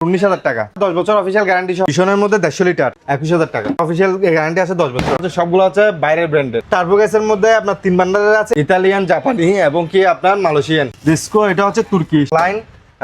19,000 টাকা। 10 বছর official guarantee সহ ভীষণের মধ্যে 150 লিটার 21,000 টাকা। অফিসিয়াল গ্যারান্টি আছে 10 বছর। সবগুলো হচ্ছে বাইরের ব্র্যান্ডের। টার্বো গ্যাসের মধ্যে আপনার 3 বান্ডারের আছে, ইতালিয়ান, জাপানি এবং কি আপনার মালয়েশিয়ান। ডিসকো এটা হচ্ছে তুর্কি লাইন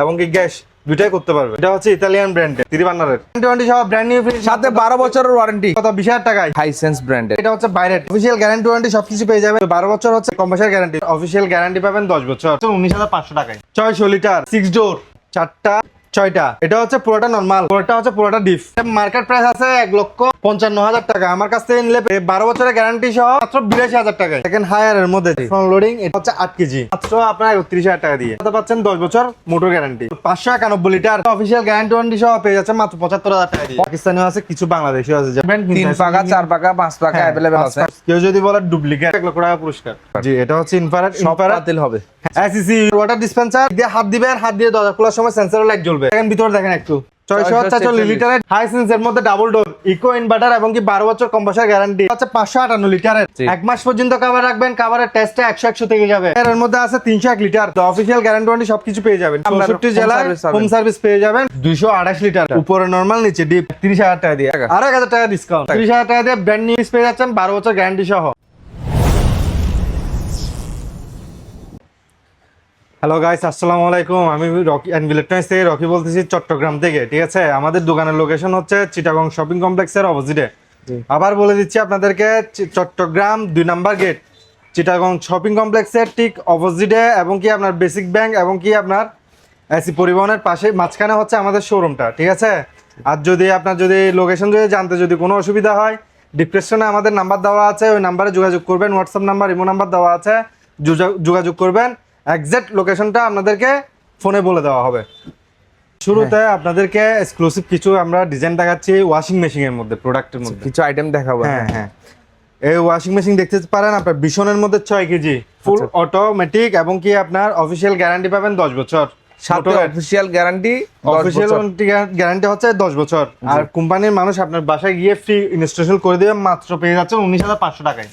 এবং কি গ্যাস দুটাই করতে পারবে। এটা হচ্ছে ইতালিয়ান ব্র্যান্ডের 3 বান্ডারের 20 সহ ব্র্যান্ড নিউ ফ্রি সাথে 12 বছরের ওয়ারেন্টি। কত 20,000 টাকায় হাইসেন্স ব্র্যান্ডের। এটা হচ্ছে বাইরের অফিসিয়াল গ্যারান্টি ওয়ারেন্টি সবকিছু পেয়ে যাবে। 12 বছর হচ্ছে কমার্শিয়াল গ্যারান্টি, অফিসিয়াল গ্যারান্টি পাবেন 10 বছর। 19,500 টাকায় 600 লিটার 6 ডোর 4টা 6টা। এটা হচ্ছে পুরোটা নরমাল, পুরোটা হচ্ছে পুরোটা ডিপ। মার্কেট প্রাইস আছে 1,55,000 টাকা। আমার কাছ থেকে নিলে 12 বছরের গ্যারান্টি সহ মাত্র 82,000 টাকায়। সেকেন্ড হায়ার এর মধ্যে ফ্রন্ট লোডিং এটা হচ্ছে 8 কেজি মাত্র আপনার 31,000 টাকা দিয়ে পাচ্ছেন 10 বছর motor guarantee. 591 litre official guarantee warranty সহ পেয়ে যাচ্ছে মাত্র 75,000 টাকা দিয়ে। পাকিস্তানিও আছে, কিছু বাংলাদেশিও আছে। 3 পাকা 4 পাকা 5 পাকা अवेलेबल আছে। কেউ যদি বলে ডুপ্লিকেট 1 লক্ষ টাকা পুরস্কার। জি, এটা হচ্ছে ইনফ্রারেড বাতিল হবে। এসিসি ওয়াটার ডিসপেন্সার দিয়ে হাত দিবেন, হাত দিয়ে দরজা খোলার সময় সেন্সরের লাইট জ্বলবে। দেখেন ভিতরে দেখেন একটু 646 লিটারের হাইসেন্স এর মধ্যে ডাবল ডোর ইকো ইনভার্টার এবং কি 12 বছর কম্প্রেসার গ্যারান্টি আছে। 558 লিটারের 1 মাস পর্যন্ত কভার রাখবেন, কভারের টেস্টে 100 থেকে যাবে। এর মধ্যে আছে 301 লিটার অফিসিয়াল গ্যারান্টি ওয়ারেন্টি সবকিছু পেয়ে যাবেন। 64 জেলায় হোম সার্ভিস পেয়ে যাবেন। 228 লিটার উপরে নরমাল, নিচে ডিপ 30,000 টাকা দিয়ে আর 1,000 টাকা ডিসকাউন্ট। 30,000 টাকা দিয়ে ব্র্যান্ড নিউ পেয়ে যাচ্ছেন 12 বছর গ্যারান্টি সহ। হ্যালো গাইস, আসসালামু আলাইকুম। আমি রকি এন্ড ইলেকট্রনিক্স থেকে রকি বলতেছি, চট্টগ্রাম থেকে। ঠিক আছে, আমাদের দোকানের লোকেশন হচ্ছে চিটাগং শপিং কমপ্লেক্সের অপোজিটে। আবার বলে দিচ্ছি আপনাদেরকে, Chattogram 2 number gate Chittagong shopping কমপ্লেক্সের ঠিক অপোজিটে এবং কি আপনার বেসিক ব্যাংক এবং কি আপনার এসি পরিবহনের পাশে মাঝখানে হচ্ছে আমাদের শোরুমটা। ঠিক আছে, আর যদি আপনার লোকেশন যদি জানতে যদি কোনো অসুবিধা হয়, ডিসক্রিপশনে আমাদের নাম্বার দেওয়া আছে, ওই নাম্বারে যোগাযোগ করবেন। হোয়াটসঅ্যাপ নাম্বার, ইমো নাম্বার দেওয়া আছে, যোগাযোগ করবেন। এক্সাক্ট লোকেশনটা আপনাদেরকে ফোনে বলে দেওয়া হবে। শুরুতে আপনাদেরকে এক্সক্লুসিভ কিছু আমরা ডিজাইন দেখাচ্ছি ওয়াশিং মেশিনের মধ্যে, প্রোডাক্টের মধ্যে কিছু আইটেম দেখাবো। হ্যাঁ, এই ওয়াশিং মেশিন দেখতে পারেন আপনার ভীষণের মধ্যে 6 কেজি ফুল অটোমেটিক এবং কি আপনার অফিসিয়াল গ্যারান্টি পাবেন 10 বছর। সাথে অফিসিয়াল গ্যারান্টি হচ্ছে 10 বছর। আর কোম্পানির মানুষ আপনার বাসায় গিয়ে ফ্রি ইনস্টলেশন করে দেবে, মাত্র পেয়ে যাচ্ছে 19,500 টাকায়।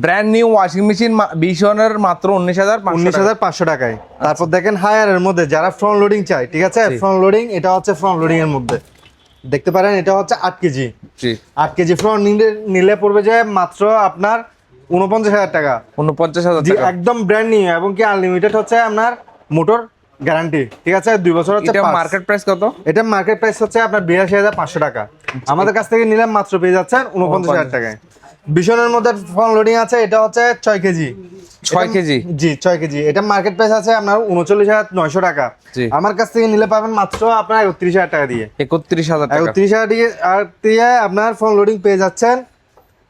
ব্র্যান্ড নিউ ওয়াশিং মেশিন ভীষণের মাত্র 19,500 টাকায়। তারপর দেখেন হায়ার এর মধ্যে যারা ফ্রন্ট লোডিং চায়, ঠিক আছে, ফ্রন্ট লোডিং এটা হচ্ছে ফ্রন্ট লোডিং এর মধ্যে দেখতে পারেন। এটা হচ্ছে 8 কেজি 8 কেজি ফ্রন্ট নিলে পড়বে যে মাত্র আপনার 49,000 টাকা। 49,000 টাকা একদম ব্র্যান্ড নিউ এবং কি আনলিমিটেড হচ্ছে আপনার মোটর গ্যারান্টি। ঠিক আছে, 2 বছর হচ্ছে। এটা মার্কেট প্রাইস কত? এটা মার্কেট প্রাইস হচ্ছে আপনার 82,500 টাকা। আমাদের কাছ থেকে নিলে মাত্র পেয়ে যাচ্ছেন 49,000 টাকায়। ভীষণের মধ্যে ফ্রন্ট লোডিং আছে, এটা হচ্ছে 6 কেজি 6 কেজি জি 6 কেজি। এটা মার্কেট প্রাইস আছে আপনার 39,900 টাকা। আমার কাছ থেকে নিলে পাবেন মাত্র আপনার 31,000 টাকা দিয়ে। 31,000 টাকা 31,000 দিয়ে আপনার ফ্রন্ট লোডিং পেয়ে যাচ্ছেন।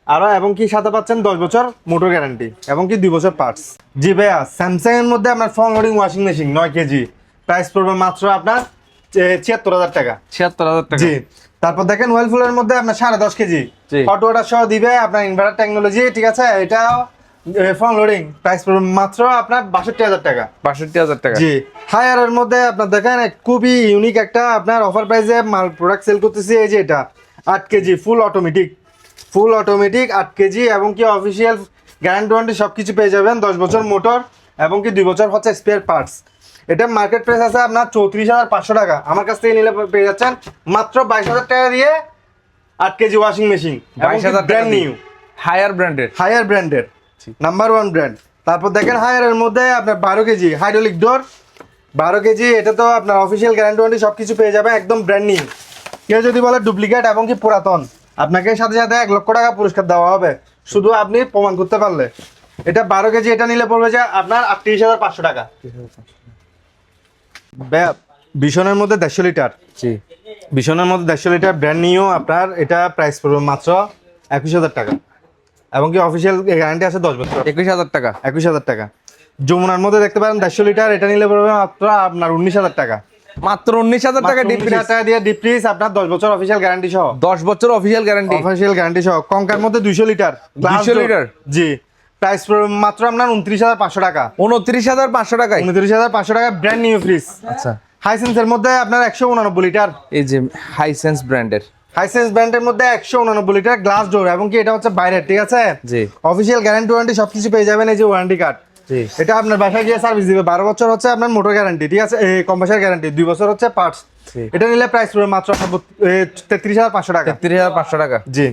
আরো এবং কি সাথে পাচ্ছেন 10 বছর মোটর গ্যারান্টি এবং কি 2 বছর পার্টস। জি ভাইয়া, স্যামসাং এর মধ্যে আপনার front loading washing machine 9 KG price পড়বে মাত্র আপনার 76,000 টাকা। 76,000 টাকা জি। তারপর দেখেন ওয়েলফুলের মধ্যে আপনার 10.5 কেজি হট ওয়াটার সহ দিবে আপনার ইনভার্টার টেকনোলজি। ঠিক আছে, এটাও ফ্রন্ট লোডিং প্রাইস পড়বে মাত্র আপনার 62,000 টাকা। 62,000 টাকা জি। হায়ার এর মধ্যে আপনার দেখেন খুবই ইউনিক একটা আপনার অফার প্রাইসে মাল প্রোডাক্ট সেল করতেছি। এই যে এটা 8 কেজি ফুল অটোমেটিক 8 কেজি এবং কি অফিসিয়াল গ্যারান্টি ওয়ারেন্টি সবকিছু পেয়ে যাবেন। 10 বছর মোটর এবং কি 2 বছর হচ্ছে স্পেয়ার পার্টস। এটা মার্কেট প্রাইস আছে আপনার 34,500 টাকা। আমার কাছ থেকে নিলে পেয়ে যাচ্ছেন মাত্র 22,000 টাকা দিয়ে 8 KG washing machine. 22,000 brand new Haier ব্র্যান্ডের নাম্বার 1 ব্র্যান্ড। তারপর দেখেন হায়ার এর মধ্যে আপনার 12 কেজি হাইড্রোলিক ডোর 12 কেজি। এটা তো আপনার অফিসিয়াল গ্যারান্টি ওয়ারেন্টি সবকিছু পেয়ে যাবে, একদম ব্র্যান্ড নিউ। কেউ যদি বলে ডুপ্লিকেট এবং কি পুরাতন, আপনাকে সাথে সাথে 1 লক্ষ টাকা পুরস্কার দেওয়া হবে, শুধু আপনি প্রমাণ করতে পারলে। এটা 12 কেজি, এটা নিলে পড়বে যে আপনার 38,500 টাকা। ভীষণের মধ্যে 150 লিটার ভীষণের মধ্যে 150 লিটার ব্র্যান্ড নিউ আপনার এটা প্রাইস পড়বে মাত্র 21,000 টাকা এবং কি অফিসিয়াল গ্যারান্টি আছে 10 বছর। 21,000 টাকা 21,000 টাকা। যমুনার মধ্যে দেখতে পারেন 150 লিটার, এটা নিলে পড়বে মাত্র আপনার 19,000 টাকা। মাত্র 19,000 টাকা ডিপ ফ্রিজ টাকা দিয়ে ডিপ ফ্রিজ আপনার 10 বছর অফিসিয়াল গ্যারান্টি সহ। 10 বছর অফিসিয়াল গ্যারান্টি সহ। কঙ্কার মধ্যে 200 লিটার 200 লিটার জি প্রাইস মাত্র আপনার 29,500 টাকা। 29,500 টাকায় 29,500 টাকা ব্র্যান্ড নিউ ফ্রিজ। আচ্ছা, হাইসেন্সের মধ্যে আপনার 189 লিটার। এই যে হাইসেন্স ব্র্যান্ডের মধ্যে 189 লিটার গ্লাস ডোর এবং কি এটা হচ্ছে বাইরে। ঠিক আছে, জি। অফিসিয়াল গ্যারান্টি ওয়ারেন্টি সবকিছু পেয়ে যাবেন। এই যে ওয়ারেন্টি কার্ড জি। এটা আপনার বাসায় গিয়ে সার্ভিস দিবে। 12 বছর হচ্ছে আপনার মোটর গ্যারান্টি, ঠিক আছে, এই কম্প্রেসার গ্যারান্টি, 2 বছর হচ্ছে পার্টস। জি। এটা নিলে প্রাইস পড়বে মাত্র 33,500 টাকা। 33,500 টাকা। জি।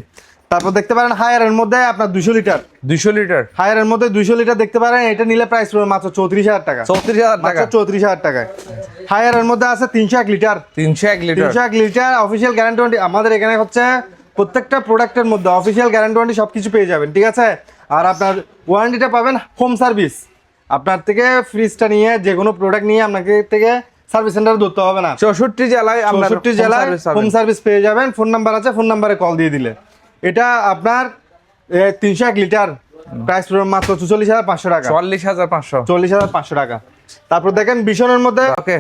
তারপর দেখতে পারেন হায়ারের মধ্যে আপনার 200 লিটার, 200 লিটার, হায়ারের মধ্যে 200 লিটার দেখতে পারেন। এটা নিলে প্রাইস পড়বে মাত্র 34,000 টাকা। 34,000 টাকা। মাত্র 34,000 টাকায়। হায়ারের মধ্যে আছে 301 litre, 301 litre. 301 litre official guarantee warranty. আমাদের এখানে হচ্ছে প্রত্যেকটা প্রোডাক্টের মধ্যে অফিসিয়াল গ্যারান্টি ওয়ারেন্টি সবকিছু পেয়ে যাবেন, ঠিক আছে। আর আপনার ওয়ারেন্টিটা পাবেন হোম সার্ভিস। আপনার থেকে ফ্রিজটা নিয়ে যে কোনো প্রোডাক্ট নিয়ে আপনাকে থেকে সার্ভিস সেন্টারে ধরতে হবে না। 64 জেলায় আমরা 64 জেলায় হোম সার্ভিস পেয়ে যাবেন। ফোন নাম্বার আছে, ফোন নাম্বারে কল দিয়ে দিলে। এটা আপনার 301 লিটার, প্রাইস পড়বে মাত্র 44,500 টাকা। 44,500। 44,500 টাকা। তারপর দেখেন বিশনের মধ্যে, ওকে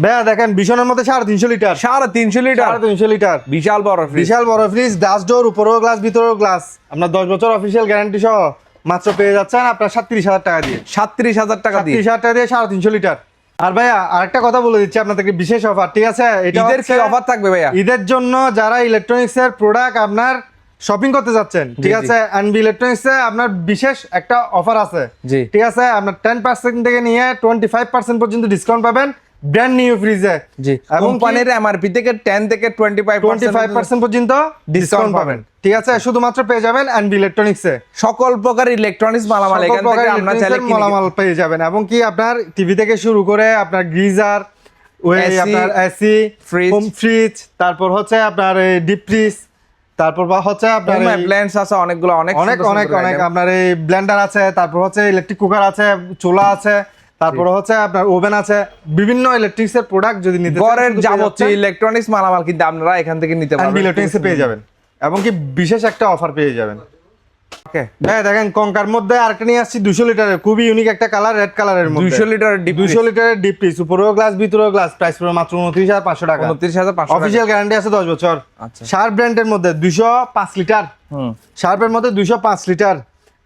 ভাইয়া দেখেন বিশনের মধ্যে 350 লিটার, 350 লিটার, 350 লিটার বিশাল বড় ফ্রিজ। বিশাল বড় ফ্রিজ, গ্লাস ডোর, উপরেও গ্লাস ভিতরেও গ্লাস। আপনার 10 বছর অফিসিয়াল গ্যারান্টি সহ মাত্র পেয়ে যাচ্ছেন আপনার 37,000 টাকা দিয়ে। 37,000 টাকা দিয়ে। 37,000 টাকা দিয়ে 350 লিটার। আর ভাইয়া আরেকটা কথা বলে দিচ্ছি আপনাদেরকে, বিশেষ অফার, ঠিক আছে। এটা ঈদের কি হচ্ছে অফার থাকবে ভাইয়া? ঈদের জন্য যারা ইলেকট্রনিক্স এর প্রোডাক্ট আপনার শপিং করতে যাচ্ছেন, ঠিক জি, আছে, এনবি ইলেকট্রনিক্স এ আপনার বিশেষ একটা অফার আছে, জি। ঠিক আছে। আপনার 10% থেকে নিয়ে 25% পর্যন্ত ডিসকাউন্ট পাবেন ব্র্যান্ড নিউ ফ্রিজে। জি, এবং কোম্পানির এমআরপি থেকে 10 থেকে 25% 25% পর্যন্ত ডিসকাউন্ট পাবেন, ঠিক আছে। শুধুমাত্র পেয়ে যাবেন এনবি ইলেকট্রনিক্স এ। সকল প্রকার ইলেকট্রনিক্স মালামাল এখান থেকে আমরা চাইলে কিনে মালামাল পেয়ে যাবেন। এবং কি আপনার টিভি থেকে শুরু করে আপনার গিজার, ওই AC, আপনার এসি, ফ্রিজ, হোম ফ্রিজ, তারপর হচ্ছে আপনার ডিপ ফ্রিজ, তারপর হচ্ছে আপনার হোম অ্যাপ্লায়েন্স আছে অনেকগুলো, অনেক অনেক সুন্দর অনেক সুন্দর অনেক item। আপনার এই ব্লেন্ডার আছে, তারপর হচ্ছে ইলেকট্রিক কুকার আছে, চুলা আছে, তারপর হচ্ছে আপনার ওভেন আছে। বিভিন্ন ইলেকট্রিক্স এর প্রোডাক্ট যদি নিতে চান, ঘরের শুধু পেয়ে যাবতীয় যাচ্ছেন ইলেকট্রনিক্স মালামাল কিন্তু আপনারা এখান থেকে নিতে এনবি পারবেন। ইলেকট্রনিক্স এ পেয়ে যাবেন। এবং কি বিশেষ একটা অফার পেয়ে যাবেন। ওকে, হ্যাঁ দেখেন কঙ্কার মধ্যে আরেকটা নিয়ে আসছি 200 লিটারের, খুবই ইউনিক একটা কালার, রেড কালারের মধ্যে 200 লিটার ডিপ 200 লিটারের ডিপ ফ্রিজ, উপরেও গ্লাস ভিতরেও গ্লাস, প্রাইস পড়বে মাত্র 29,500 টাকা। 29,500 অফিসিয়াল গ্যারান্টি আছে 10 বছর। আচ্ছা। শার্প ব্র্যান্ডের মধ্যে 205 লিটার, শার্পের মধ্যে 205 লিটার,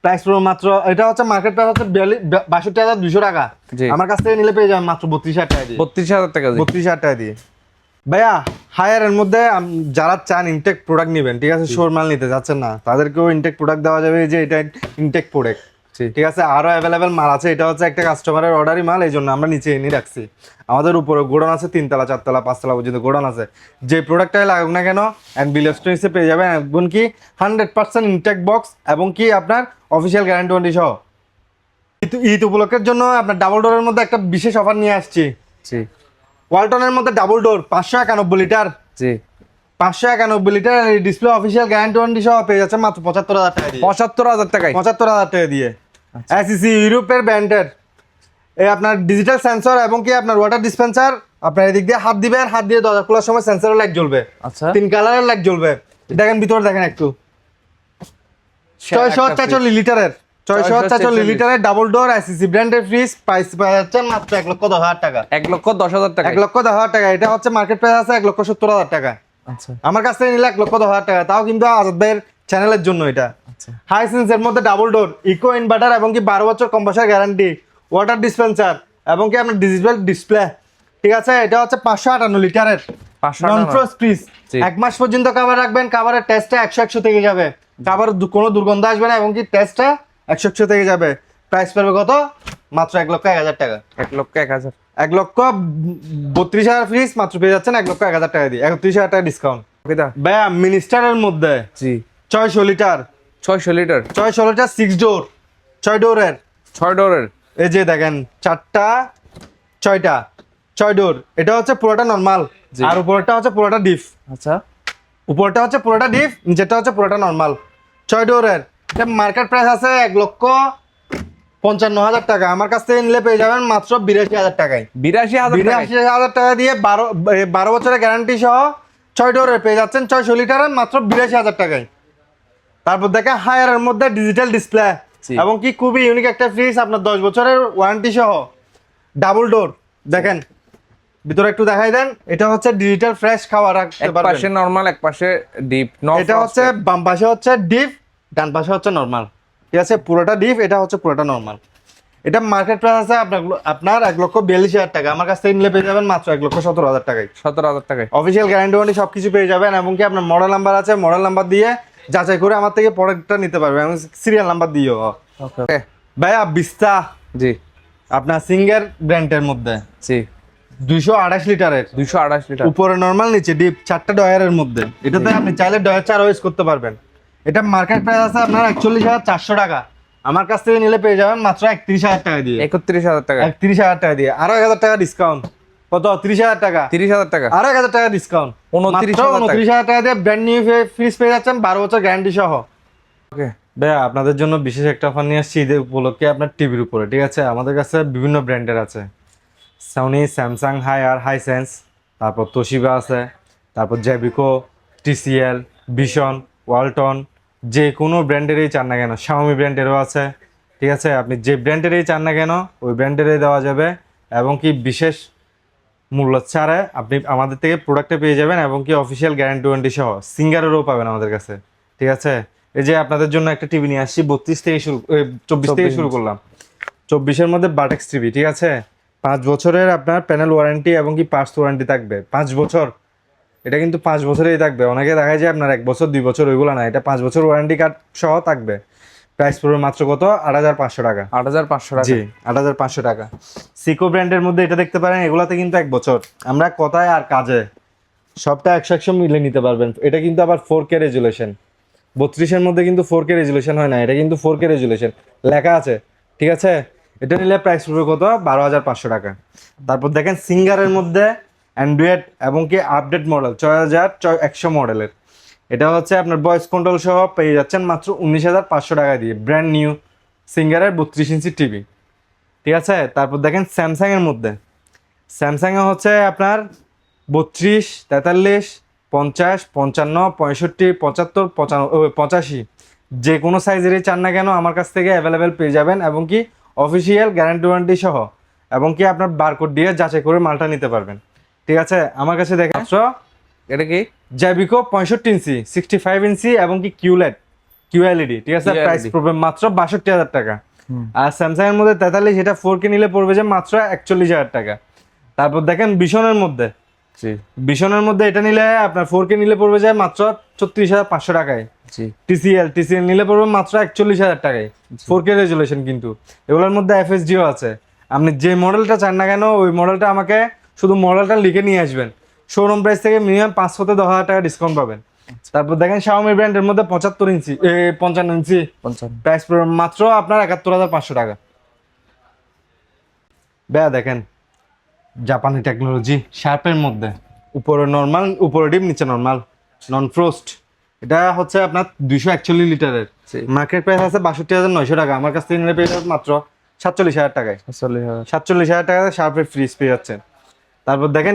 প্রাইস পড়বে মাত্র, এটা হচ্ছে মার্কেট প্রাইস হচ্ছে 62,200 টাকা। জি। আমার কাছ থেকে নিলে পেয়ে যাবেন মাত্র 32,000 টাকা দিয়ে। 32,000 টাকা দিয়ে। 32,000 টাকা দিয়ে। ভাইয়া হায়ারের মধ্যে যারা চান ইনটেক প্রোডাক্ট নেবেন, ঠিক আছে, শোর মাল নিতে যাচ্ছেন না, তাদেরকেও ইনটেক প্রোডাক্ট দেওয়া যাবে। যে এটা ইনটেক প্রোডাক্ট, জি। ঠিক আছে, আরো অ্যাভেলেবেল মাল আছে। এটা হচ্ছে একটা কাস্টমারের অর্ডারি মাল, এই জন্য আমরা নিচে এনে রাখছি। আমাদের উপরে গোডাউন আছে 3 তলা 4 তলা 5 তলা পর্যন্ত গোডাউন আছে। যে প্রোডাক্টটাই লাগুক না কেন এনবি ইলেকট্রনিক্সে পেয়ে যাবেন, এবং কি 100% ইনটেক বক্স, এবং কি আপনার অফিসিয়াল গ্যারান্টি ওয়ারেন্টি সহ। ঈদ উপলক্ষের জন্য আপনার ডাবল ডোরের মধ্যে একটা বিশেষ অফার নিয়ে আসছি। জি, ওয়ালটনের মধ্যে ডাবল ডোর 591 লিটার, জি। 591 litre display official guarantee warranty সহ পেয়ে যাচ্ছে মাত্র 75,000 টাকা দিয়ে। 75,000 টাকায়। 75,000 টাকা দিয়ে। এসিসি ইউরোপের ব্র্যান্ডের এই আপনার ডিজিটাল সেন্সর, এবং কি আপনার ওয়াটার ডিসপেন্সার। আপনার এদিক দিয়ে হাত দিবেন, হাত দিয়ে দরজা খোলার সময় সেন্সরের লাইট জ্বলবে। আচ্ছা। 3 কালারের লাইট জ্বলবে। দেখেন ভিতরে দেখেন একটু। 643 লিটারের, 643 লিটারের ডাবল ডোর এসিসি ব্র্যান্ডের ফ্রিজ, প্রাইস পাওয়া যাচ্ছে মাত্র 1,10,000 টাকা। 1,10,000 টাকা। 1,10,000 টাকা। এটা হচ্ছে মার্কেট প্রাইস আছে 1,70,000 টাকা। আচ্ছা, আমার কাছ থেকে নিলে 1,10,000 টাকা, তাও কিন্তু আজাদ ভাইয়ের চ্যানেলের জন্য এটা। আচ্ছা। হাইসেন্স এর মধ্যে ডাবল ডোর, ইকো ইনভার্টার, এবং কি 12 বছর কম্প্রেসার গ্যারান্টি, ওয়াটার ডিসপেন্সার, এবং কি আপনার ডিজিটাল ডিসপ্লে, ঠিক আছে। এটা হচ্ছে 558 লিটারের 558 নন ফ্রোজ ফ্রিজ। জি। 1 মাস পর্যন্ত কভার রাখবেন, কভারের টেস্টটা 100 থেকে যাবে, কভার কোনো দুর্গন্ধ আসবে না, এবং কি টেস্টটা 100 থেকে যাবে। প্রাইস পড়বে কত? মাত্র 1,01,000 টাকা। 1,01,000। 1,32,000 ফ্রিজ মাত্র পেয়ে যাচ্ছেন 1,01,000 টাকা দিয়ে, 31,000 টাকা ডিসকাউন্ট। ওকে দা। ভাইয়া মিনিস্টারের মধ্যে জি। 600 লিটার, 600 লিটার, 600 লিটার 6 ডোর, 6 ডোরের। 6 ডোরের। এই যে দেখেন 4টা 6টা 6 ডোর। এটা হচ্ছে পুরোটা নরমাল, জি। আর উপরটা হচ্ছে পুরোটা ডিপ। আচ্ছা। উপরটা হচ্ছে পুরোটা ডিপ, নিচেরটা হচ্ছে পুরোটা নরমাল। 6 ডোরের এটা মার্কেট প্রাইস আছে 1,55,000 টাকা। আমার কাছ থেকে নিলে পেয়ে যাবেন মাত্র 82,000 টাকায়। 82,000 টাকা। 82,000 টাকা দিয়ে 12 বছরের গ্যারান্টি সহ 6 ডোরের পেয়ে যাচ্ছেন 600 লিটারের মাত্র 82,000 টাকায়। তারপর দেখেন হায়ারের মধ্যে ডিজিটাল ডিসপ্লে, জি। এবং কি খুবই ইউনিক একটা ফ্রিজ, আপনার 10 বছরের ওয়ারেন্টি সহ ডাবল ডোর। দেখেন ভিতরে একটু দেখাই দেন। এটা হচ্ছে ডিজিটাল ফ্রেশ খাবার রাখতে এক পারবেন। পাশে নরমাল, এক পাশে ডিপ। এটা হচ্ছে বাম পাশে হচ্ছে ডিপ, ডান পাশে হচ্ছে নরমাল, ঠিক আছে। পুরোটা ডিপ, এটা হচ্ছে পুরোটা নরমাল। এটা মার্কেট প্রাইস আছে আপনার 1,42,000 টাকা। আমার কাছ থেকে নিলে পেয়ে যাবেন মাত্র 1,17,000 টাকায়। 17,000 টাকায়। অফিসিয়াল গ্যারান্টি ওয়ারেন্টি সবকিছু পেয়ে যাবেন, এবং কি আপনার মডেল নাম্বার আছে, মডেল নাম্বার দিয়ে যাচাই করে আমার থেকে প্রোডাক্টটা নিতে পারবেন, এবং সিরিয়াল নাম্বার দিয়েও। ওকে। ভাইয়া বিস্তা জি আপনার সিঙ্গার ব্র্যান্ডের মধ্যে জি 228 লিটারের 228 লিটার। উপরে নরমাল, নিচে ডিপ, 4টা ডয়ারের মধ্যে। এটাতে আপনি চাইলে ডয়ার 4 ইউজ করতে পারবেন। এটা মার্কেট প্রাইস আছে আপনার 41,400 টাকা। আমার কাছ থেকে নিলে পেয়ে যাবেন মাত্র 31,000 টাকা দিয়ে। 31,000 টাকা। 31,000 টাকা দিয়ে, আরো 1,000 টাকা ডিসকাউন্ট। কত? 30,000 টাকা। 30,000 টাকা। আরো 1,000 টাকা ডিসকাউন্ট। 29,000 টাকা দিয়ে ব্র্যান্ড নিউ ফ্রিজ পেয়ে যাচ্ছেন 12 বছর গ্যারান্টি সহ। ওকে ভাইয়া আপনাদের জন্য বিশেষ একটা অফার নিয়ে আসছি ঈদের উপলক্ষে আপনার টিভির উপরে, ঠিক আছে? আমাদের কাছে বিভিন্ন ব্র্যান্ডের আছে, সোনি, স্যামসাং, হায়ার, হাইসেন্স, তারপর তোশিবা আছে, তারপর জ্যাবিকো, টিসিএল, ভিশন, ওয়ালটন, যে কোনো ব্র্যান্ডেরই চান না কেন, শাওমি ব্র্যান্ডেরও আছে, ঠিক আছে? আপনি যে ব্র্যান্ডেরই চান না কেন ওই ব্র্যান্ডেরই দেওয়া যাবে, এবং কি বিশেষ মূল্য ছাড়ে আপনি আমাদের থেকে প্রোডাক্টে পেয়ে যাবেন, এবং কি অফিসিয়াল গ্যারান্টি ওয়ারেন্টি সহ সিঙ্গারেরও পাবেন আমাদের কাছে, ঠিক আছে? এই যে আপনাদের জন্য একটা টিভি নিয়ে আসছি 24 থেকে শুরু করলাম। 24-এর মধ্যে বাটেক্স টিভি, ঠিক আছে? 5 বছরের আপনার প্যানেল ওয়ারেন্টি এবং কি পার্টস ওয়ারেন্টি থাকবে। 5 বছর, এটা কিন্তু 5 বছরেই থাকবে। অনেকে দেখা যায় আপনার 1 বছর 2 বছর, ওইগুলো না, এটা 5 বছর ওয়ারেন্টি কার্ড সহ থাকবে। প্রাইস পড়বে মাত্র কত? 8,500 টাকা। 8,500 টাকা। জি 8,500 টাকা। সিকো ব্র্যান্ডের মধ্যে এটা দেখতে পারেন, এগুলাতে কিন্তু 1 বছর। আমরা কথায় আর কাজে সবটা 100 মিলে নিতে পারবেন। এটা কিন্তু আবার 4K রেজুলেশন। 32-এর মধ্যে কিন্তু 4K রেজুলেশন হয় না, এটা কিন্তু 4K রেজুলেশন লেখা আছে, ঠিক আছে? এটা নিলে প্রাইস পড়বে কত? 12,500 টাকা। তারপর দেখেন সিঙ্গারের মধ্যে অ্যান্ড্রয়েড এবং কি আপডেট মডেল 6100 মডেলের, এটা হচ্ছে আপনার ভয়েস কন্ট্রোল সহ পেয়ে যাচ্ছেন মাত্র 19,500 টাকা দিয়ে, ব্র্যান্ড নিউ সিঙ্গারের 32 ইঞ্চি টিভি, ঠিক আছে? তারপর দেখেন স্যামসাংয়ের মধ্যে, স্যামসাংয়ে হচ্ছে আপনার 32, 43, 50, 55, 65, 75, 85 যে কোনো সাইজেরই চান না কেন আমার কাছ থেকে অ্যাভেলেবেল পেয়ে যাবেন, এবং কি অফিসিয়াল গ্যারান্টি ওয়ারেন্টি সহ, এবং কি আপনার বারকোড দিয়ে যাচাই করে মালটা নিতে পারবেন, ঠিক আছে? আমার কাছে দেখেন এটা কি? জ্যাবিকো 65 ইঞ্চি, 65 ইঞ্চি এবং কি কিউএলইডি, ঠিক আছে? QLED প্রাইস পড়বে মাত্র 62,000 টাকা। আর স্যামসাং এর মধ্যে 43, এটা 4K নিলে পড়বে যে মাত্র 41,000 টাকা। তারপর দেখেন ভিশনের মধ্যে, জি ভিশনের মধ্যে এটা নিলে আপনার 4K নিলে পড়বে যায় মাত্র 34,500 টাকায়। জি টিসিএল নিলে পড়বে মাত্র 41,000 টাকায়, 4K রেজুলেশন কিন্তু। এগুলোর মধ্যে এফএসডিও আছে। আপনি যে মডেলটা চান না কেন ওই মডেলটা আমাকে শুধু মডেলটা লিখে নিয়ে আসবেন, শোরুম প্রাইস থেকে মিনিমাম 500 থেকে 10,000 টাকা ডিসকাউন্ট পাবেন। তারপর দেখেন শাওমি ব্র্যান্ডের মধ্যে 55 ইঞ্চি 55 ইঞ্চি 55। প্রাইস পড়বে মাত্র আপনার 71,500 টাকা। বেয়া দেখেন জাপানি টেকনোলজি শার্পের মধ্যে, উপরে নর্মাল, উপরে ডিপ, নিচে নর্মাল, নন ফ্রোস্ট। এটা হচ্ছে আপনার 241 লিটারের, মার্কেট প্রাইস আছে 62,900 টাকা। আমার কাছ থেকে নিলে পেয়ে যাবেন মাত্র 47,000 টাকায়। 47,000 টাকায় শার্পের ফ্রিজ পেয়ে যাচ্ছেন। তারপর দেখেন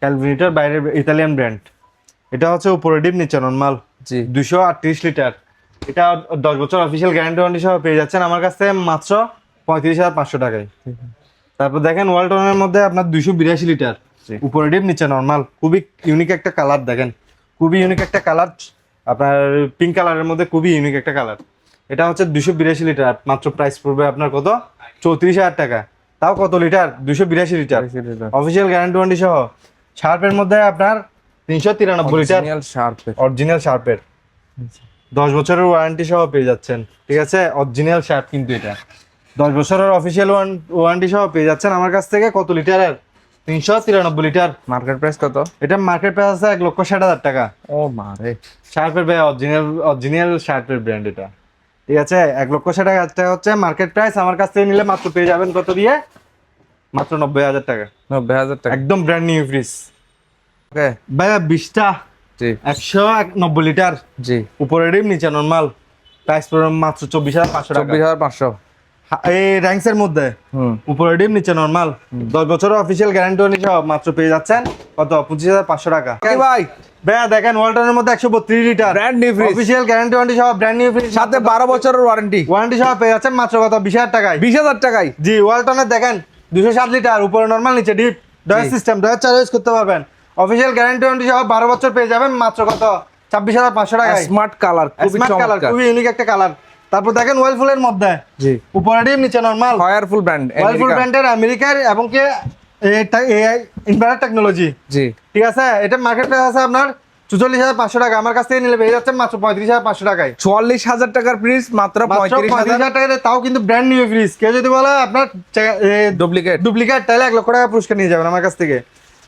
ক্যালভিনেটর বাইরের ইতালিয়ান ব্র্যান্ড, এটা হচ্ছে উপরে ডিপ, নিচে নর্মাল, জি 238 লিটার। এটা 10 বছর অফিসিয়াল গ্যারান্টি ওয়ারেন্টি সহ পেয়ে যাচ্ছেন আমার কাছ থেকে মাত্র 35,500 টাকায়। তারপর দেখেন ওয়ালটনের মধ্যে আপনার 282 লিটার, উপরে ডিপ, নিচে নর্মাল, খুবই ইউনিক একটা কালার। দেখেন খুবই ইউনিক একটা কালার, আপনার পিঙ্ক কালারের মধ্যে খুবই ইউনিক একটা কালার। এটা হচ্ছে 282 লিটার, মাত্র প্রাইস পড়বে আপনার কত? 34,000 টাকা। তাও কত litre? 282 litre, official guarantee warranty সহ। শার্পের মধ্যে আপনার 393 লিটার, অরিজিনাল শার্পের 10 বছরের ওয়ারেন্টি সহ পেয়ে যাচ্ছেন, ঠিক আছে? অরিজিনাল শার্প কিন্তু এটা 10 বছরের অফিসিয়াল ওয়ারেন্টি সহ পেয়ে যাচ্ছেন আমার কাছ থেকে। কত লিটারের? 393 লিটার। মার্কেট প্রাইস কত? এটা মার্কেট প্রাইস আছে 1,60,000 টাকা। ও মারে, শার্পের ভাই অরিজিনাল শার্পের ব্র্যান্ড এটা, ঠিক আছে? 1,60,000 টাকা হচ্ছে মার্কেট প্রাইস। আমার কাছ থেকে নিলে মাত্র পেয়ে যাবেন কত দিয়ে? মাত্র 90,000 টাকা। 90,000 টাকা, একদম ব্র্যান্ড নিউ ফ্রিজ। ওকে ভাইয়া 20টা জি 190 লিটার, জি উপরে ডিপ, নিচে নরমাল, প্রাইস পড়বে মাত্র 24,500 টাকা। 24,500। এই র্যাঙ্কসের মধ্যে উপরে ডিপ, নিচে নরমাল, 10 বছরের অফিসিয়াল গ্যারান্টি ওয়ারেন্টি সহ মাত্র পেয়ে যাচ্ছেন কত? 25,500 টাকা। ভাই ভাইয়া দেখেন ওয়ালটনের মধ্যে 132 litre, brand new fridge, official guarantee warranty সহ, ব্র্যান্ড নিউ ফ্রিজ, সাথে 12 বছরের ওয়ারেন্টি সহ পেয়ে যাচ্ছেন মাত্র কত? 20,000 টাকায়। 20,000 টাকায়। জি ওয়ালটনের দেখেন 207 লিটার, উপরে নরমাল, নিচে deep, drawer system, drawer 4 use করতে পারবেন, অফিসিয়াল গ্যারান্টি ওয়ারেন্টি সহ 12 বছর পেয়ে যাবেন মাত্র কত? 26,500 টাকায়। স্মার্ট কালার, খুবই স্মার্ট কালার, চমৎকার। খুবই ইউনিক একটা কালার। তারপর দেখেন ওয়েলফুলের মধ্যে, জি উপরে ডিপ, নিচে নরমাল, ফায়ারফুল ব্র্যান্ড, ওয়েলফুল ব্র্যান্ডের আমেরিকার, এবং কি এটা এআই ইনভার্টার টেকনোলজি, জি ঠিক আছে? এটা মার্কেট প্রাইস আছে আপনার 44,500 টাকা আমার কাছ থেকে নিলে পেয়ে যাচ্ছেন মাত্র 35,500 টাকায়। 44,000 টাকার ফ্রিজ মাত্র 35,000 টাকা, তাও কিন্তু ব্র্যান্ড নিউ ফ্রিজ। কেউ যদি বলে আপনার ডুপ্লিকেট ডুপ্লিকেট, তাহলে 1 লক্ষ টাকা পুরস্কার নিয়ে যাবেন আমার কাছ থেকে।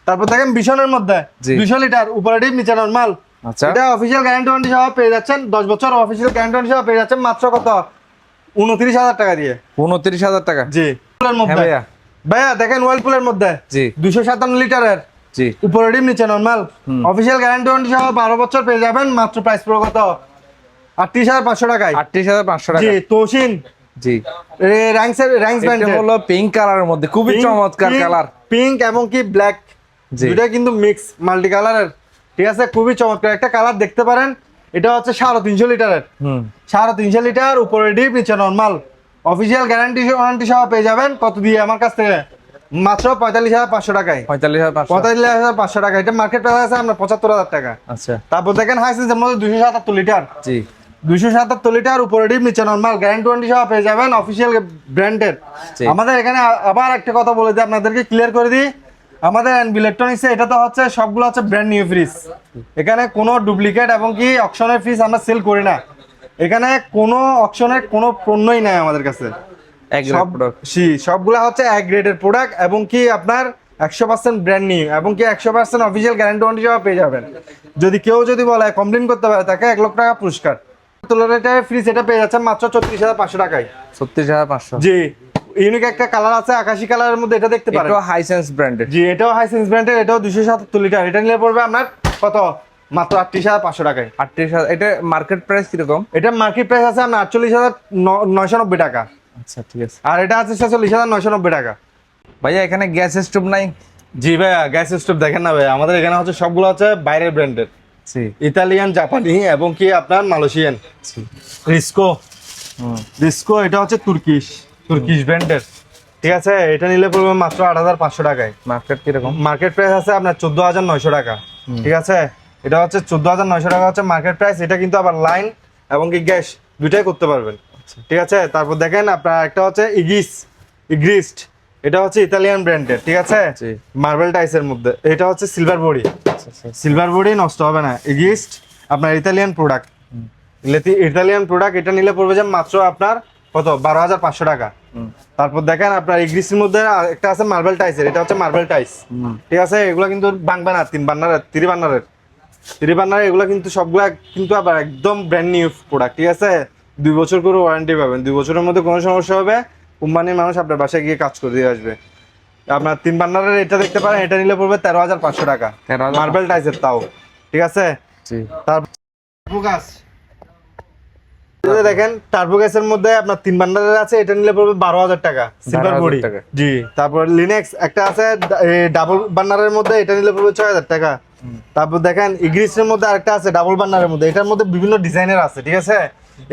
তারপর দেখেন বিশনের মধ্যে জি। 200 লিটার, উপরে ডিপ নিচে নরমাল। আচ্ছা এটা অফিশিয়াল গ্যারান্টি ওয়ারেন্টি সহ পেয়ে যাচ্ছেন 10 বছর অফিশিয়াল গ্যারান্টি ওয়ারেন্টি সহ পেয়ে যাচ্ছেন মাত্র কত 29,000 টাকা দিয়ে। 29,000 টাকা। জি পুলের হ্যাঁ মধ্যে ভাইয়া ভাইয়া দেখেন ওয়ার্লপুলের মধ্যে জি 257 লিটারের, জি উপরে ডিপ নিচে নরমাল, অফিশিয়াল গ্যারান্টি ওয়ারেন্টি সহ 12 বছর পেয়ে যাবেন মাত্র প্রাইস পুরো কত 38,500 টাকায়। 38,500 টাকা। জি তোশিন জি র্যাঙ্কস এটা ব্র্যান্ডের হলো পিঙ্ক কালারের মধ্যে খুবই চমৎকার কালার। পিঙ্ক এবং কি ব্ল্যাক, জি। দুটা কিন্তু মিক্স মাল্টি কালারের, ঠিক আছে, খুবই চমৎকার একটা কালার দেখতে পারেন। এটা হচ্ছে 350 লিটারের, 350 লিটার, উপরে ডিপ নিচে নরমাল, অফিশিয়াল গ্যারান্টি ওয়ারেন্টি সহ পেয়ে যাবেন কত দিয়ে আমার কাছ থেকে মাত্র 45,500 টাকায়। 45,500 45,500 টাকা। এটা মার্কেট প্রাইস আছে আপনার 75,000 টাকা। আচ্ছা তারপর দেখেন হাইসেন্সের মধ্যে 277 লিটার, জি 277 লিটার, উপরে ডিপ নিচে নরমাল, গ্যারান্টি ওয়ারেন্টি সহ পেয়ে যাবেন অফিশিয়াল ব্র্যান্ডের। জি। আমাদের এখানে আবার একটা কথা বলে দিই আপনাদেরকে, ক্লিয়ার করে দিই, আমাদের এনবি ইলেকট্রনিক্সে এটা তো হচ্ছে সবগুলো হচ্ছে ব্র্যান্ড নিউ ফ্রিজ। এখানে কোনো ডুপ্লিকেট এবং কি অকশনের ফ্রিজ আমরা সেল করি না। এখানে কোনো অকশনের কোনো পণ্যই নাই আমাদের কাছে। সবগুলা হচ্ছে এক গ্রেডের প্রোডাক্ট এবং কি আপনার 100% ব্র্যান্ড নিউ এবং কি 100% অফিশিয়াল গ্যারান্টি ওয়ারেন্টি সহ পেয়ে যাবেন। যদি কেউ বলে কমপ্লেইন করতে পারে তাকে 1 লক্ষ টাকা পুরস্কার। তোলারেটার ফ্রিজ এটা পেয়ে যাচ্ছেন মাত্র 34,500 টাকায়। 36,500 জি ইউনিক একটা কালার আছে আকাশি কালারের মধ্যে, এটা দেখতে পারেন। এটাও হাইসেন্স ব্র্যান্ডের। জি এটাও হাইসেন্স ব্র্যান্ডের, এটাও 277 লিটার। এটা নিলে পড়বে আপনার কত মাত্র 38,500 টাকায়। 38,000। এটা মার্কেট প্রাইস কিরকম? এটা মার্কেট প্রাইস আছে আপনার 48,990 টাকা। আচ্ছা ঠিক আছে। আর এটা আছে 46,990 টাকা। ভাইয়া এখানে গ্যাস স্টোভ নাই? জি ভাইয়া গ্যাস স্টোভ দেখেন না ভাইয়া, আমাদের এখানে হচ্ছে সবগুলো হচ্ছে বাইরের ব্র্যান্ডের, জি ইতালিয়ান, জাপানি এবং কি আপনার মালয়েশিয়ান। রিস্কো, রিস্কো এটা হচ্ছে তুর্কিশ ব্র্যান্ডের, ঠিক আছে। এটা নিলে পড়বে মাত্র 8,500 টাকায়। মার্কেট কিরকম? মার্কেট প্রাইস আছে আপনার 14,900 টাকা, ঠিক আছে। এটা হচ্ছে 14,900 টাকা হচ্ছে মার্কেট প্রাইস। এটা কিন্তু আবার লাইন এবং কি গ্যাস দুইটাই করতে পারবেন, ঠিক আছে। তারপর দেখেন আপনার একটা হচ্ছে ইগ্রিস্ট, এটা হচ্ছে ইতালিয়ান ব্র্যান্ডের, ঠিক আছে, মার্বেল টাইসের মধ্যে। এটা হচ্ছে সিলভার বডি, সিলভার বডি নষ্ট হবে না। ইগ্রিস্ট আপনার ইতালিয়ান প্রোডাক্ট, ইতালিয়ান প্রোডাক্ট। এটা নিলে পড়বে যে মাত্র আপনার কত 12,500 টাকা। তারপর দেখেন আপনার ইগ্রিস্টের মধ্যে একটা আছে মার্বেল টাইসের, এটা হচ্ছে মার্বেল টাইস, ঠিক আছে। এগুলো কিন্তু ভাঙবে না, 3 বার্নারের এগুলো কিন্তু সবগুলা কিন্তু আবার একদম ব্র্যান্ড নিউ প্রোডাক্ট, ঠিক আছে। 2 বছর করে ওয়ারেন্টি পাবেন। 2 বছরের মধ্যে কোনো সমস্যা হবে কোম্পানির মানুষ আপনার বাসায় গিয়ে কাজ করে দিয়ে আসবে। আপনার 3 বার্নারের এটা দেখতে পারেন, এটা নিলে পড়বে 13,500 টাকা, মার্বেল টাইসের তাও, ঠিক আছে। তারপর দেখেন টার্বো গ্যাসের মধ্যে আপনার 3 বার্নারের আছে, এটা নিলে পড়বে 12,000 টাকা, সিলভার বডি। জি তারপর লিনেক্স একটা আছে ডাবল বার্নারের মধ্যে, এটা নিলে পড়বে 6,000 টাকা। তারপর দেখেন ইগ্রিসের মধ্যে আরেকটা আছে ডাবল বার্নারের মধ্যে, এটার মধ্যে বিভিন্ন ডিজাইনের আছে, ঠিক আছে।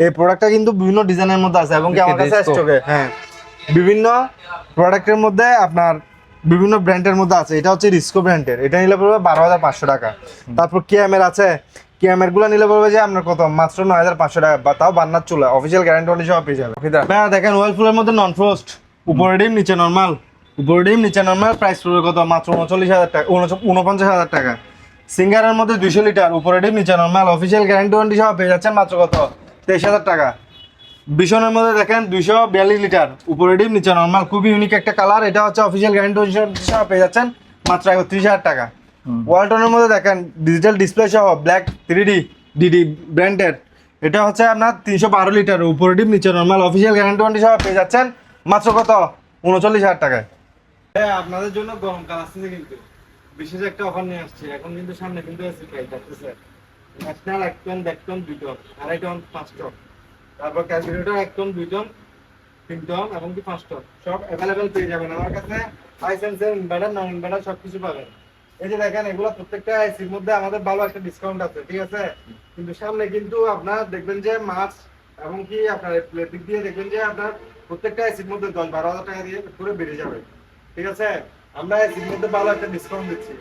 এই প্রোডাক্টটা কিন্তু বিভিন্ন ডিজাইনের মধ্যে আছে এবং কি আমার কাছে স্টকে, হ্যাঁ, বিভিন্ন প্রোডাক্টের মধ্যে আপনার বিভিন্ন ব্র্যান্ডের মধ্যে আছে। এটা হচ্ছে রিস্কো ব্র্যান্ডের, এটা নিলে পড়বে 12,500 টাকা। তারপর কেএমএর আছে, কেএমএর গুলো নিলে পড়বে যে আপনার কত মাত্র 9,500 টাকা, বা তাও বান্নার চুলা, অফিসিয়াল গ্যারান্টি ওয়ারেন্টি সহ পেয়ে যাবে। দেখেন ওয়ার্লপুলের মধ্যে নন ফ্রোস্ট, উপরে ডিম নিচে নরমাল, উপরে ডিম নিচে নরমাল, প্রাইস পড়বে কত মাত্র 39,000 টাকা, 49,000 টাকা। সিঙ্গারের মধ্যে 200 লিটার, উপরে ডিম নিচে নরমাল, অফিসিয়াল গ্যারান্টি ওয়ারেন্টি সহ পেয়ে যাচ্ছেন মাত্র কত 23,000 টাকা। বিশনের মধ্যে দেখেন 242 লিটার, উপরে ডিম নিচে নরমাল, খুবই ইউনিক একটা কালার। এটা হচ্ছে অফিসিয়াল গ্যারান্টি ওয়ারেন্টি সহ পেয়ে যাচ্ছেন মাত্র 31,000 টাকা। ওয়ালটনের মধ্যে দেখেন ডিজিটাল ডিসপ্লে সহ ব্ল্যাক 3D ডিডি ব্র্যান্ডের, এটা হচ্ছে আপনার 312 লিটার, উপরে ডিম নিচে নরমাল, অফিসিয়াল গ্যারান্টি ওয়ারেন্টি সহ পেয়ে যাচ্ছেন মাত্র কত 39,000 টাকায়। আপনাদের জন্য গরমকাল আসছে কিন্তু বিশেষ একটা অফার নিয়ে আসছে। এখন কিন্তু সামনে কিন্তু এসি প্রাইস আসছে, national 1 ton, 1 ton, 2 ton, 2.5 ton, 5 ton, তারপর ক্যালকুলেটর 1 টন, 2 টন, 3 টন এবং কি 5 টন সব অ্যাভেলেবেল পেয়ে যাবেন আমার কাছে। হাইসেন্সের ইনভার্টার, নন ইনভার্টার সবকিছু পাবেন। এই যে দেখেন এগুলো প্রত্যেকটা এসির মধ্যে আমাদের ভালো একটা ডিসকাউন্ট আছে, ঠিক আছে। কিন্তু সামনে কিন্তু আপনার দেখবেন যে মাছ এবং কি আপনার প্লেটিক দিয়ে দেখবেন যে আপনার প্রত্যেকটা এসির মধ্যে 10-12,000 টাকা দিয়ে করে বেড়ে যাবে, ঠিক আছে। আমরা এসির মধ্যে ভালো একটা ডিসকাউন্ট দিচ্ছি।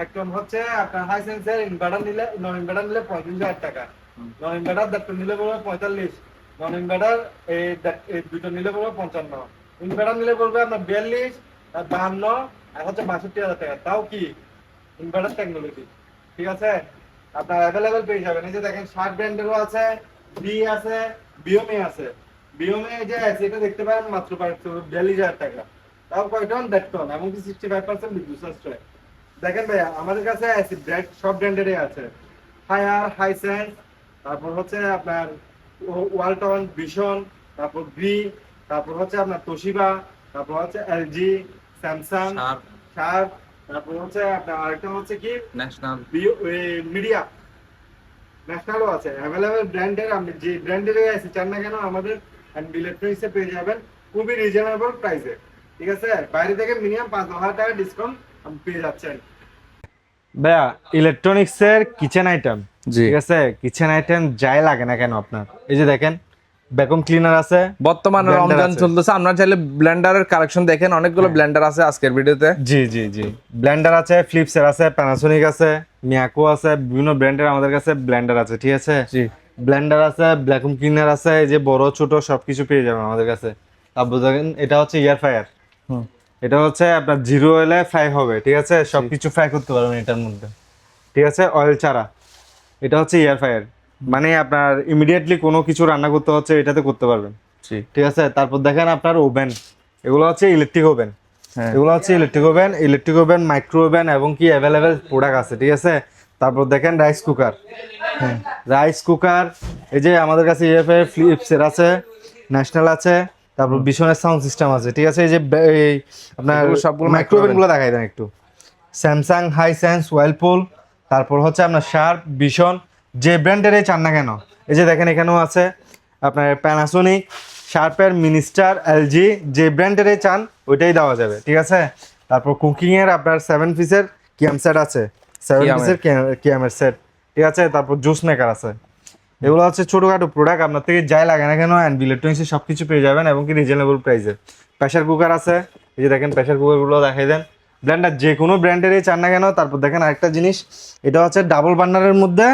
একদম হচ্ছে আপনার হাইসেন্সের ইনভার্টার নিলে, নন ইনভার্টার নিলে 35,000 টাকা, নন ইনভার্টার দেখতে নিলে পড়বে 45, নন ইনভার্টার এই দুটো নিলে পড়বে 55, ইনভার্টার নিলে পড়বে আপনার 42 আর 52 আর হচ্ছে 62,000 টাকা, তাও কি ইনভার্টার টেকনোলজি, ঠিক আছে। আপনার অ্যাভেলেবেল পেয়ে যাবেন। এই যে দেখেন শার্ট ব্র্যান্ডেরও আছে, বি আছে, বিওমে আছে। বিওমে যে আছে এটা দেখতে পারেন মাত্র 42,000 টাকা, তাও কয় টন? 1.5 টন, এমনকি 65% বিদ্যুৎ সাশ্রয়। দেখেন ভাইয়া আমাদের কাছে আছে ব্র্যান্ড, সব ব্র্যান্ডেরই আছে। হায়ার, হাইসেন্স, তারপর হচ্ছে আপনার ওয়ালটন, ভিশন, তারপর গ্রি, তারপর হচ্ছে আপনার তোশিবা, তারপর হচ্ছে এলজি, স্যামসাং, শার্প, তারপর হচ্ছে আপনার আরেকটা হচ্ছে কি ন্যাশনাল, মিডিয়া, ন্যাশনালও আছে। অ্যাভেলেবেল ব্র্যান্ডের আপনি যে ব্র্যান্ডের আছে চান না কেন আমাদের এনবি ইলেকট্রনিক্সে পেয়ে যাবেন খুবই রিজনেবল প্রাইসে। ঠিক আছে, বাইরে থেকে মিনিমাম 5,000 টাকা ডিসকাউন্ট আপনি পেয়ে যাচ্ছেন। ভাইয়া ইলেকট্রনিক্সের কিচেন আইটেম, জি। ঠিক আছে, কিচেন আইটেম যাই লাগে না কেন আপনার, এই যে দেখেন ভ্যাকুয়াম ক্লিনার আছে। বর্তমানে Blender রমজান আছে। চলতেছে, আপনারা চাইলে ব্লেন্ডারের কালেকশন দেখেন, অনেকগুলো ব্লেন্ডার আছে আজকের ভিডিওতে। জি জি জি, ব্লেন্ডার আছে, ফিলিপসের আছে, প্যানাসোনিক আছে, মিয়াকো আছে, বিভিন্ন ব্র্যান্ডের আমাদের কাছে ব্লেন্ডার আছে। ঠিক আছে, জি। ব্লেন্ডার আছে, ভ্যাকুয়াম ক্লিনার আছে, এই যে বড় ছোট সবকিছু পেয়ে যাবেন আমাদের কাছে। তারপর দেখেন এটা হচ্ছে এয়ার ফ্রায়ার, এটা হচ্ছে আপনার জিরো অয়েলে ফ্রাই হবে। ঠিক আছে, সবকিছু ফ্রাই করতে পারবেন এটার মধ্যে। ঠিক আছে, অয়েল ছাড়া। এটা হচ্ছে এয়ার ফ্রায়ার, মানে আপনার ইমিডিয়েটলি কোনো কিছু রান্না করতে হচ্ছে এটাতে করতে পারবেন। জি। ঠিক আছে, তারপর দেখেন আপনার ওভেন, এগুলো হচ্ছে ইলেকট্রিক ওভেন। হ্যাঁ। এগুলো হচ্ছে ইলেকট্রিক ওভেন, মাইক্রো ওভেন এবং কি অ্যাভেলেবেল প্রোডাক্ট আছে। ঠিক আছে, তারপর দেখেন রাইস কুকার, রাইস কুকার, এই যে আমাদের কাছে ইএফএ ফিলিপসের আছে, ন্যাশনাল আছে, তারপর বিশনের সাউন্ড সিস্টেম আছে। ঠিক আছে, এই যে এই আপনার এগুলো সবগুলো মাইক্রো ওভেনগুলো দেখাই দেন একটু। স্যামসাং, হাইসেন্স, ওয়ার্লপুল, তারপর হচ্ছে আপনার শার্প, বিশন, যে ব্র্যান্ডেরই চান না কেন, এই যে দেখেন এখানেও আছে আপনার প্যানাসোনিক, শার্পের, মিনিস্টার, এলজি, যে ব্র্যান্ডেরই চান ওইটাই দেওয়া যাবে। ঠিক আছে, তারপর কুকিং এর আপনার 7 পিসের কিয়াম সেট আছে, 7 পিসের কিয়ামের সেট। ঠিক আছে, তারপর জুস মেকার আছে। এগুলো হচ্ছে ছোটখাটো প্রোডাক্ট, আপনার থেকে যাই লাগে না কেন অ্যান্ড ইলেকট্রনিক্সে সব কিছু পেয়ে যাবেন এবং কি রিজনেবল প্রাইসে। প্রেশার কুকার আছে, এই যে দেখেন প্রেশার কুকারগুলো দেখাই দেন, ব্র্যান্ডার যে কোনো ব্র্যান্ডেরই চান না কেন। তারপর দেখেন আরেকটা জিনিস, এটা হচ্ছে ডাবল বার্নারের মধ্যে,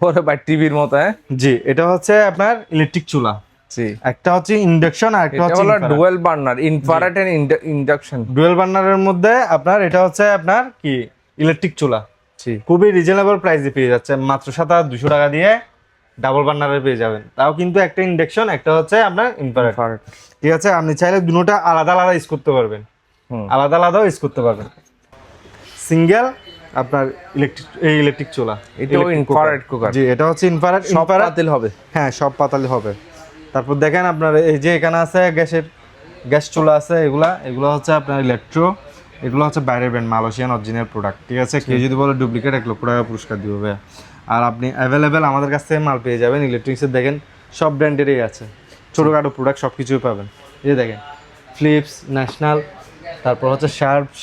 ওরে ভাই টিভির মতো। হ্যাঁ, জি, এটা হচ্ছে আপনার ইলেকট্রিক চুলা, জি। একটা হচ্ছে ইন্ডাকশন আর একটা এটা হচ্ছে হলো dual burner, infrared and induction. Dual বার্নারের মধ্যে আপনার এটা হচ্ছে আপনার কি ইলেকট্রিক চুলা, জি। খুবই রিজনেবল প্রাইসে পেয়ে যাচ্ছে, মাত্র 7,200 টাকা দিয়ে ডাবল বার্নারের পেয়ে যাবেন। তাও কিন্তু একটা ইন্ডাকশন, একটা হচ্ছে আপনার ইনফ্রারেড। ঠিক আছে, আপনি চাইলে দুটোটা আলাদা আলাদা ইউজ করতে পারবেন, আলাদা আলাদাও ইউজ করতে পারবেন। সিঙ্গেল আপনার ইলেকট্রিক চুলা, এটাও ইনফ্রারেড কুকার। জি, এটা হচ্ছে ইনফ্রারেড, সব পাতিল হবে। হ্যাঁ, সব পাতালি হবে। তারপর দেখেন আপনার এই যে এখানে আছে গ্যাস চুলা আছে, এগুলা হচ্ছে আপনার ইলেকট্রো, এগুলো হচ্ছে বাইরের ব্র্যান্ড, মালয়েশিয়ান অরিজিনাল প্রোডাক্ট। ঠিক আছে, কেউ যদি বলে ডুপ্লিকেট 1 লক্ষ টাকা পুরস্কার দিবে ভাইয়া। আর আপনি অ্যাভেলেবেল আমাদের কাছ থেকে মাল পেয়ে যাবেন ইলেকট্রিক্সের, দেখেন সব ব্র্যান্ডেরই আছে, ছোটোখাটো প্রোডাক্ট সব কিছুই পাবেন। এই যে দেখেন ফিলিপস, ন্যাশনাল, তারপর হচ্ছে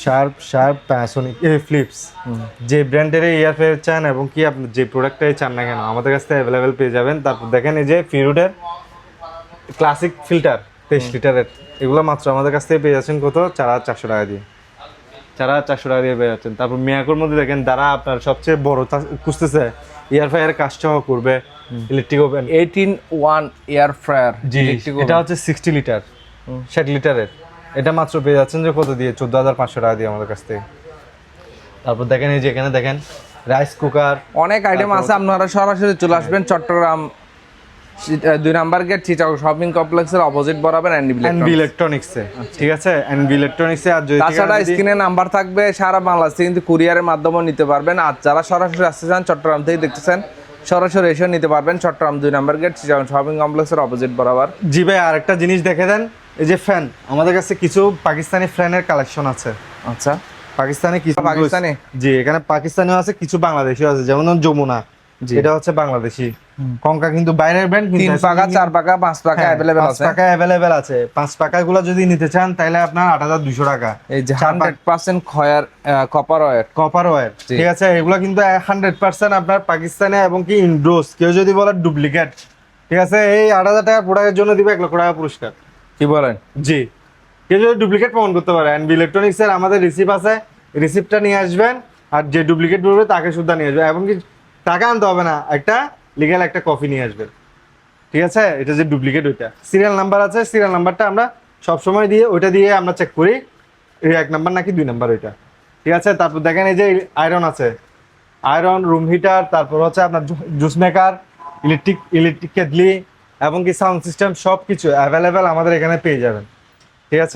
শার্প, প্যানাসোনিক, ফিলিপস, যে ব্র্যান্ডের এয়ার ফ্রায়ার চান এবং কি আপনি যে প্রোডাক্টটাই চান না কেন আমাদের কাছ থেকে অ্যাভেলেবেল পেয়ে যাবেন। তারপর দেখেন এই যে ফিরুডের ক্লাসিক ফিল্টার 23 লিটারের, এগুলো মাত্র আমাদের কাছ থেকে পেয়ে যাচ্ছেন কত? 4,400 টাকা দিয়ে, 4,400 টাকা দিয়ে পেয়ে যাচ্ছেন। তারপর মিয়াকোর মধ্যে দেখেন যারা আপনার সবচেয়ে বড় খুঁজতেছে এয়ার ফ্রায়ার কাজটাও করবে, ইলেকট্রিক ওভেন 18-1 এয়ার ফ্রায়ার, জি, এটা হচ্ছে 60 লিটার, 60 লিটারের, এটা মাত্র পেয়ে যাচ্ছেন যে কত দিয়ে? 14,500 টাকা দিয়ে আমাদের কাছ থেকে। তারপর দেখেন এই যে এখানে দেখেন রাইস কুকার, অনেক আইটেম আছে। আপনারা সরাসরি চলে আসবেন Chattogram 2 number gate Chittagong shopping কমপ্লেক্সের অপোজিট বরাবর এনবি ইলেকট্রনিক্সে। ঠিক আছে, এনবি ইলেকট্রনিক্সে। আর যদি তাছাড়া স্ক্রিনে নাম্বার থাকবে, সারা বাংলাদেশে কিন্তু কুরিয়ারের মাধ্যমে নিতে পারবেন। আর যারা সরাসরি আসতে চান চট্টগ্রাম থেকে দেখতেছেন, সরাসরি এসে নিতে পারবেন Chattogram 2 number gate Chittagong shopping কমপ্লেক্সের অপোজিট বরাবর। জি ভাই, আরেকটা জিনিস দেখে দেন, এই যে ফ্যান, আমাদের কাছে কিছু পাকিস্তানি ফ্যানের কালেকশন আছে। আচ্ছা, পাকিস্তানি কিছু, পাকিস্তানি, জি, এখানে পাকিস্তানিও আছে, কিছু বাংলাদেশিও আছে, যেমন যমুনা, এটা হচ্ছে বাংলাদেশি কঙ্কা, কিন্তু বাইরের ব্র্যান্ড, 3 পাকা 4 পাকা 5 পাকা अवेलेबल 5 আছে। পাকা अवेलेबल আছে। 5 পাকাগুলো যদি নিতে চান তাহলে আপনার 8,200 টাকা। এই যে 100% খয়ার কপার ওয়্যার, কপার ওয়্যার, ঠিক আছে, এগুলো কিন্তু 100% আপনার পাকিস্তানে এবং কি ইন্ডোস। কেউ যদি বলে ডুপ্লিকেট, ঠিক আছে, এই 8,000 টাকা প্রোডাক্টের জন্য দিবে 1 লক্ষ টাকা পুরস্কার। কি বলেন? জি, কেউ যদি ডুপ্লিকেট প্রমাণ করতে পারে, এনবি ইলেকট্রনিক্সের আমাদের রিসিপ্ট আছে, রিসিপ্টটা নিয়ে আসবেন, আর যে ডুপ্লিকেট বলবে তাকে শুদ্ধ নিয়ে আসবেন, এবং কি টাকা আনতে হবে না, একটা লিগ্যাল একটা কপি নিয়ে আসবেন। ঠিক আছে, এটা যে ডুপ্লিকেট, ওইটা সিরিয়াল নাম্বার আছে, সিরিয়াল নাম্বারটা আমরা সবসময় দিয়ে ওইটা দিয়ে আমরা চেক করি 1 নাম্বার নাকি 2 নাম্বার ওইটা। ঠিক আছে, তারপর দেখেন এই যে আয়রন আছে, আয়রন, রুম হিটার, তারপর হচ্ছে আপনার জুস মেকার, ইলেকট্রিক কেটলি এবং কি সাউন্ড সিস্টেম সব কিছু অ্যাভেলেবেল আমাদের এখানে পেয়ে যাবেন। ঠিক আছে।